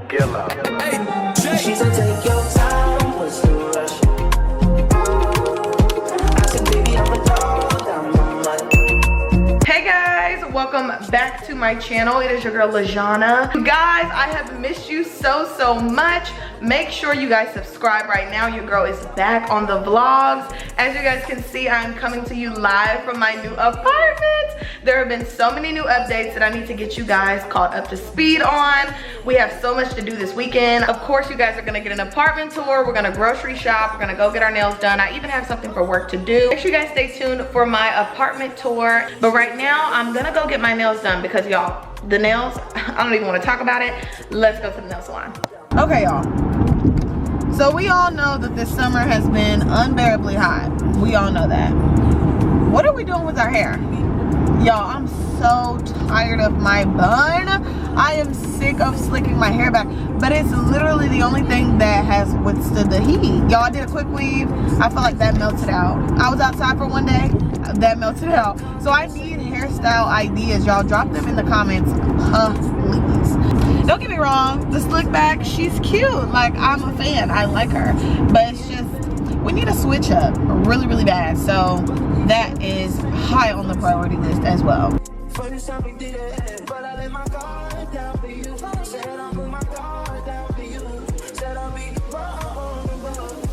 She said, take your time, what's the rush? I said, baby, I'm a dog, I'm a mutt. Hey guys, welcome back to my channel. It is your girl Lajaunea. Guys, I have missed you so much. Make sure you guys subscribe right now. Your girl is back on the vlogs. As you guys can see, I'm coming to you live from my new apartment. There have been so many new updates that I need to get you guys caught up to speed on. We have so much to do this weekend. Of course, you guys are gonna get an apartment tour. We're gonna grocery shop. We're gonna go get our nails done. I even have something for work to do. Make sure you guys stay tuned for my apartment tour. But right now, I'm gonna go get my nails done because y'all, the nails, I don't even wanna talk about it. Let's go to the nail salon. Okay, y'all. So we all know that this summer has been unbearably hot. We all know that. What are we doing with our hair? Y'all, I'm so tired of my bun. I am sick of slicking my hair back, but it's literally the only thing that has withstood the heat. Y'all, I did a quick weave. I feel like that melted out. I was outside for one day, that melted out. So I need hairstyle ideas. Y'all, drop them in the comments, please. Don't get me wrong, the slick back, she's cute. Like, I'm a fan, I like her. But it's just, we need a switch up really bad. So that is high on the priority list as well. First time we did it, but I let my guard down for you. Said I'll put my guard down for you. Said I'll be wrong,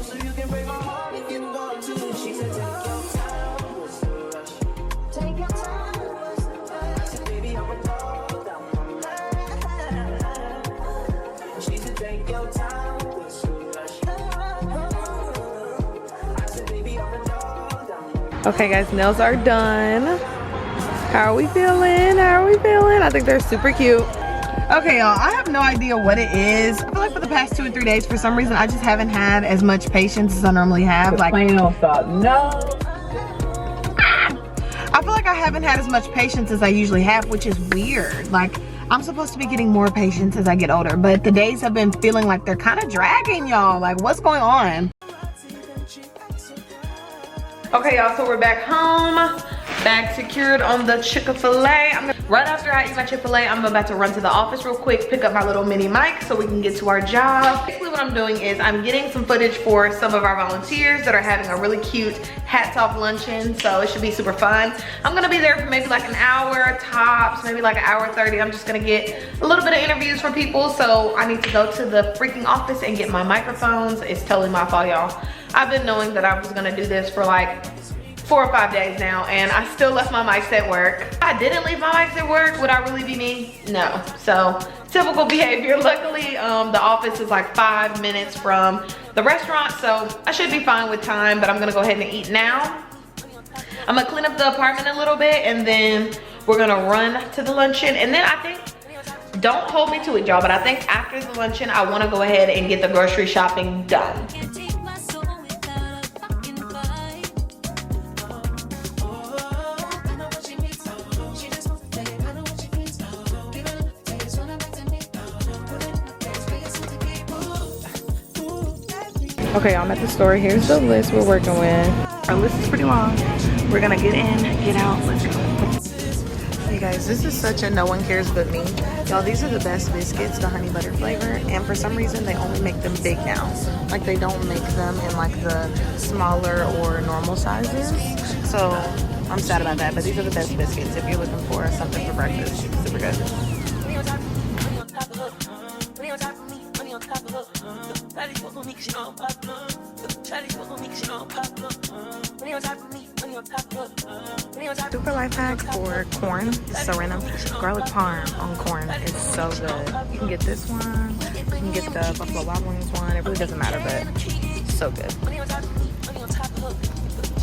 so you can break my heart if you want to. She said, take your time, what's the rush? Take your time, what's the rush? I said, baby, I'm a dog, I'm a man. She said, take your time, what's the rush? I said, baby, I'm a dog, I'm a man. Okay guys, nails are done. How are we feeling? How are we feeling? I think they're super cute. Okay, y'all, I have no idea what it is. I feel like for the past 2 or 3 days, for some reason, I just haven't had as much patience as I normally have. Like, plain old thought, no. I feel like I haven't had as much patience as I usually have, which is weird. Like, I'm supposed to be getting more patience as I get older, but the days have been feeling like they're kind of dragging, y'all. Like, what's going on? Okay, y'all, so we're back home. Bag secured on the Chick-fil-A. Right after I eat my Chick-fil-A, I'm about to run to the office real quick, pick up my little mini mic so we can get to our job. Basically what I'm doing is I'm getting some footage for some of our volunteers that are having a really cute hats off luncheon, so it should be super fun. I'm gonna be there for maybe like an hour tops, maybe like an hour 30. I'm just gonna get a little bit of interviews from people, so I need to go to the freaking office and get my microphones. It's totally my fault, y'all. I've been knowing that I was gonna do this for like 4 or 5 days now, and I still left my mics at work. If I didn't leave my mics at work, would I really be me? No. So, typical behavior. Luckily, the office is like 5 minutes from the restaurant, so I should be fine with time, but I'm gonna go ahead and eat now. I'm gonna clean up the apartment a little bit, and then we're gonna run to the luncheon, and then I think, don't hold me to it, y'all, but I think after the luncheon, I wanna go ahead and get the grocery shopping done. Okay, I'm at the store. Here's the list we're working with. Our list is pretty long. We're gonna get in, get out, let's go. Hey guys, this is such a no one cares but me. Y'all, these are the best biscuits, the honey butter flavor, and for some reason they only make them big now. Like, they don't make them in like the smaller or normal sizes. So I'm sad about that, but these are the best biscuits if you're looking for something for breakfast. Super good. Super life hack for corn, so random. Garlic parm on corn is so good. You can get this one, you can get the Buffalo Wild Wings one. It really doesn't matter, but so good.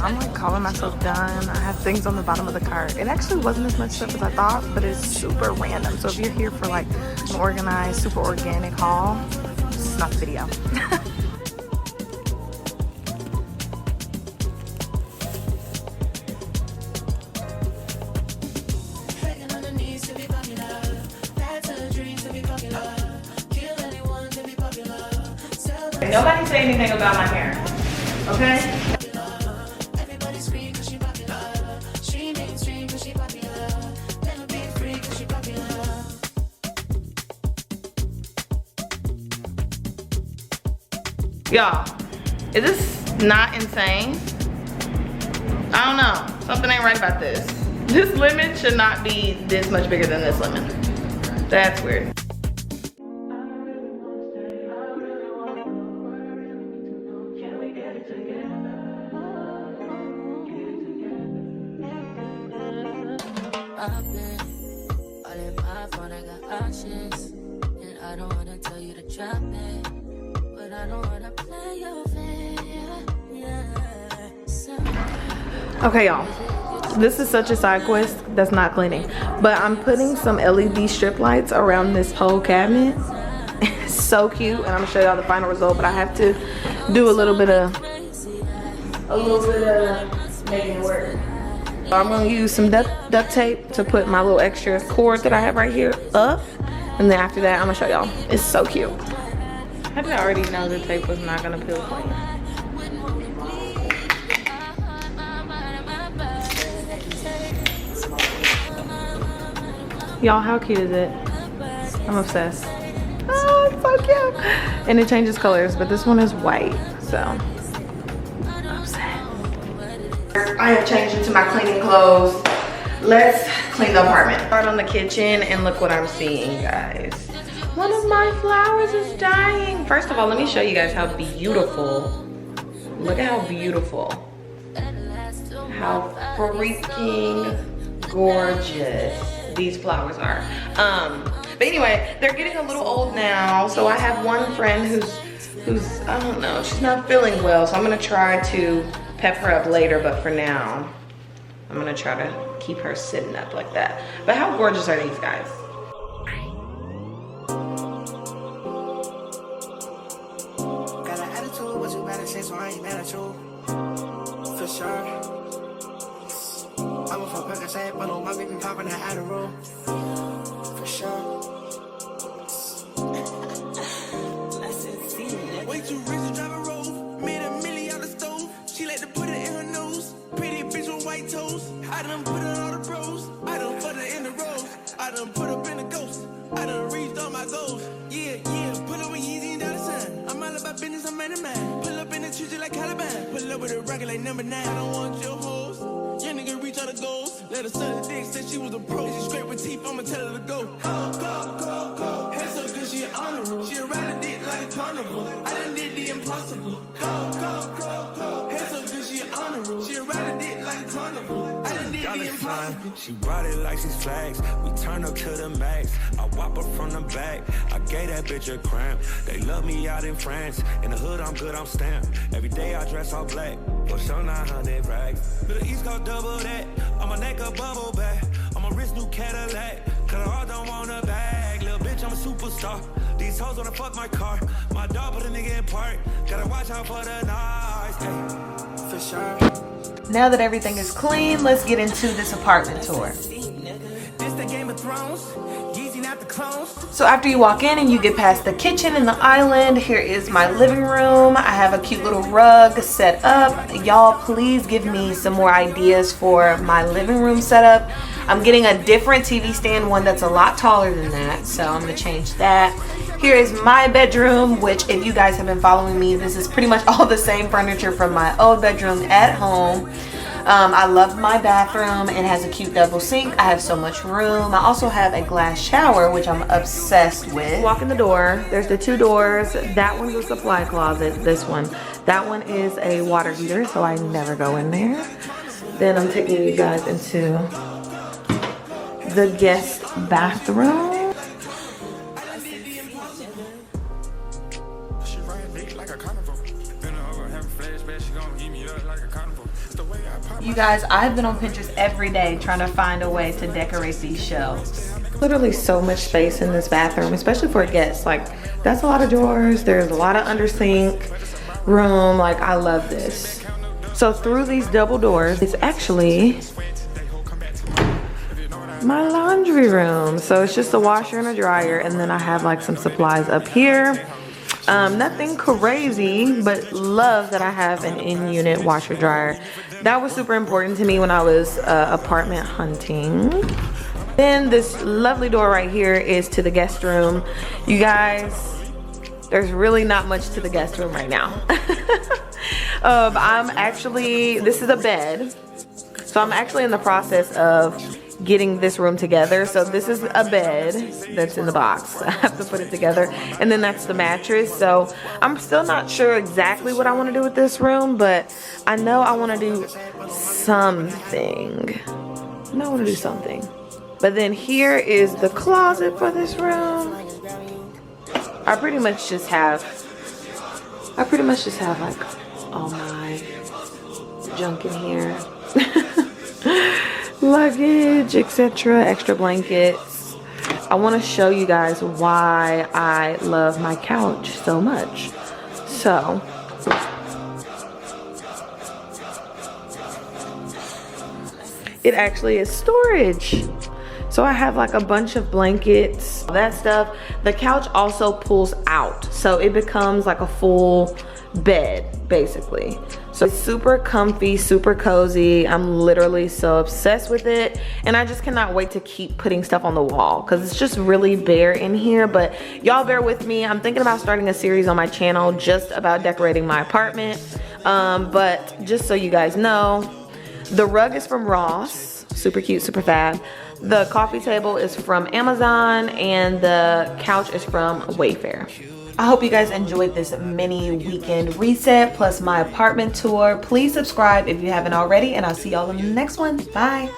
I'm like calling myself done. I have things on the bottom of the cart. It actually wasn't as much stuff as I thought, but it's super random. So if you're here for like an organized, super organic haul, this is not the video. Nobody say anything about my hair, okay? Y'all, is this not insane? I don't know. Something ain't right about this. This lemon should not be this much bigger than this lemon. That's weird. I don't wanna tell you to drop it, but I don't wanna play your Okay, y'all. This is such a side quest that's not cleaning, but I'm putting some LED strip lights around this whole cabinet. It's so cute, and I'm gonna show y'all the final result. But I have to do a little bit of making it work. So I'm gonna use some duct tape to put my little extra cord that I have right here up. And then after that, I'm gonna show y'all. It's so cute. I did already know the tape was not gonna peel clean. Y'all, how cute is it? I'm obsessed. Oh, it's so cute. And it changes colors, but this one is white, so I'm obsessed. I have changed into my cleaning clothes. Let's clean the apartment. Start on the kitchen and look what I'm seeing, guys. One of my flowers is dying. First of all, let me show you guys how beautiful. Look at how beautiful. How freaking gorgeous these flowers are. But anyway, they're getting a little old now. So I have one friend who's I don't know, she's not feeling well. So I'm gonna try to pep her up later, but for now, I'm gonna try to keep her sitting up like that. But how gorgeous are these guys? Got an attitude, what you better say, so I ain't mad at you. For sure. I'm a fuck I say, but on my baby popping that out of room. For sure. Way too rich to drive a road. Made $1 million out the stove. She like to put it in her nose. Pretty bitch with white toes. I done put her all the bros. I done put her in the road. I done put up in the ghost. I done reached all my goals. Yeah, pull up with Yeezy and dollar sign. I'm all about business, I'm man of mine. Pull up in the church like Collabs. Pull up with a rocket like number 9. I don't want your hoes. Your nigga reach all the goals. Let her suck the dick, said she was a pro. She straight with teeth, I'ma tell her to go. Go. Head so good, she an honor. She ride a dick like a carnival. I done did the impossible. Go. Head so good, she an honor. She ride a dick like a carnival. I done did the impossible. She ride it like she's flags. We turn up to the max. I whop her from the back. I gave that bitch a cramp. They love me out in France. In the hood, I'm good, I'm stamped. Every day I dress all black. For sure 900 rags. But the East Coast double that. On my neck a bubble back. On my wrist new Cadillac. Cause I don't want a bag. Little bitch, I'm a superstar. These hoes wanna fuck my car. My dog put a nigga in park. Gotta watch out for the noise. Hey. For sure. Now that everything is clean, let's get into this apartment tour. This the Game of Thrones. Yeezy not the clones. So after you walk in and you get past the kitchen and the island, here is my living room. I have a cute little rug set up. Y'all, please give me some more ideas for my living room setup. I'm getting a different TV stand, one that's a lot taller than that, so I'm gonna change that. Here is my bedroom, which if you guys have been following me, this is pretty much all the same furniture from my old bedroom at home. I love my bathroom. It has a cute double sink. I have so much room. I also have a glass shower, which I'm obsessed with. Walk in the door. There's the 2 doors. That one's a supply closet. This one. That one is a water heater, so I never go in there. Then I'm taking you guys into the guest bathroom. You guys, I've been on Pinterest every day trying to find a way to decorate these shelves. Literally so much space in this bathroom, especially for guests. Like, that's a lot of drawers. There's a lot of under sink room. Like, I love this. So through these double doors, it's actually my laundry room. So it's just a washer and a dryer, and then I have like some supplies up here. Nothing crazy, but love that I have an in-unit washer dryer. That was super important to me when I was apartment hunting. Then this lovely door right here is to the guest room. You guys, there's really not much to the guest room right now. This is a bed. So I'm actually in the process of getting this room together. So this is a bed that's in the box. I have to put it together. And then that's the mattress. So I'm still not sure exactly what I want to do with this room, but I know I want to do something. But then here is the closet for this room. I pretty much just have like all my junk in here. Luggage, etc., extra blankets. I want to show you guys why I love my couch so much. So it actually is storage. So I have like a bunch of blankets, that stuff. The couch also pulls out, so it becomes like a full bed basically. So it's super comfy, super cozy. I'm literally so obsessed with it, and I just cannot wait to keep putting stuff on the wall because it's just really bare in here. But y'all bear with me. I'm thinking about starting a series on my channel just about decorating my apartment. But just so you guys know, the rug is from Ross, super cute, super fab. The coffee table is from Amazon, and the couch is from Wayfair. I hope you guys enjoyed this mini weekend reset plus my apartment tour. Please subscribe if you haven't already, and I'll see y'all in the next one. Bye.